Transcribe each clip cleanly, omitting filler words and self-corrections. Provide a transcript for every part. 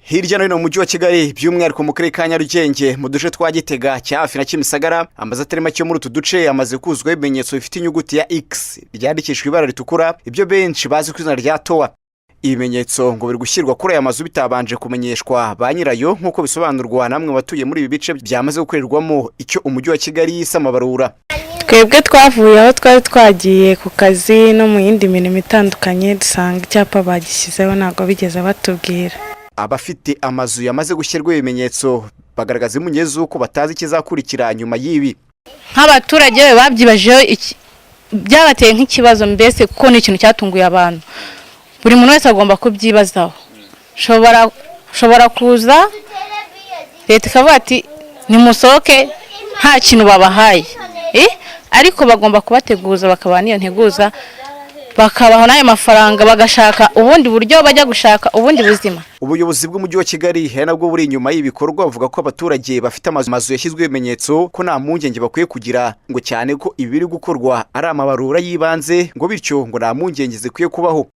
Hirya no hino mu mujyi wa Kigali by'umwihariko mu karere ka Nyarugenge mu duce twa Gitega cya hafi na Kimisagara, amazu atari make muri utu duce amaze kuzuzwaho ibimenyetso bifite inyuguti ya X ryandikishijwe ibara ritukura, ibyo benshi bazi ku izina rya TOA. Ibimenyetso ngo biri gushyirwa kuri aya mazu bitabanje kumenyeshwa ba nyirayo nk'uko bisobanurwa namwe batuye muri ibi bice byamaze gukorerwamo icyo umujyi wa Kigali yise amabarura. Twebwe twavuye aho twari twagiye ku kazi no mu yindi mirimo itandukanye, dusanga icyapa bagishyizeho ntabwo bigeze batubwira. Abafite amazu yamaze gushyirwaho ibimenyetso bagaragaza impungenge z'uko batazi ikizakurikira nyuma y'ibi. Nk'abaturage babyibajeho byabateye nk'ikibazo, mbese kuko ni ikintu cyatunguye abantu. Buri muntu wese agomba kubyibazaho. Shobora kuza leta ikavuga ati nimusohoke nta kintu babahaye, ariko bagomba kubateguza bakabaha niyo nteguza, bakabaho n'ayo mafaranga bagashaka ubundi buryo bajya gushaka ubundi buzima. Ubuyobozi bw'umujyi wa Kigali he nabwo buri inyuma y'ibikorwa bavuga ko abaturage bafite amazu yashyizweho ibimenyetso ko nta mpungenge bakwiye kugira, ngo cyane ko ibi biri gukorwa ari amabarura y'ibanze, ngo bityo ngo nta mpungenge zikwiye kubaho.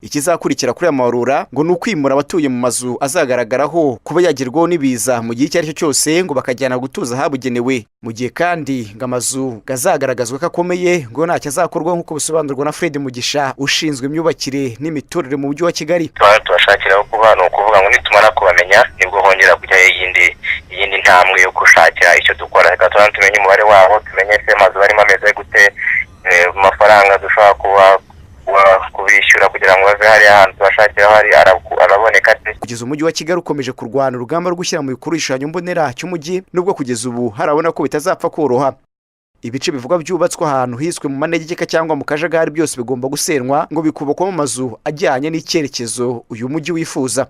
Ikizakurikira kuri aya mabarura ngo ni ukwimura abatuye mu mazu azagaragaraho kuba yagerwaho n'ibiza mu gihe icyo ari cyo cyose, ngo bakajyana gutuza ahabugenewe, mu gihe kandi ngo amazu azagaragazwa ko akomeye ngo ntacyo azakorwaho nk'uko bisobanurwa na Fred Mugisha ushinzwe imyubakire n'imiturire mu mujyi wa Kigali. Tubashakiraho kuba ni ukuvuga ngo nitumara kubamenya nibwo hongera kujya iyindi ntambwe yo gushakira icyo dukora, reka tumenye umubare wabo, tumenye se amazu barimo ameze gute, amafaranga dushobora kuba kubishyura kugira ngo bave hari ahantu tubashakira hari araboneka. Kugeza umujyi wa Kigali ukomeje kurwana urugamba rwo gushyira mu bikorwa igishushanyo mbonera cy'umujyi, nubwo kugeza ubu harabona ko bitazapfa koroha. Ibice bivugwa byubatswe ahantu hiswe mu manegeka cyangwa mu kajagari byose bigomba gusenwa ngo bikubakwamo amazu ajyanye n'icyerekezo uyu mujyi wifuza.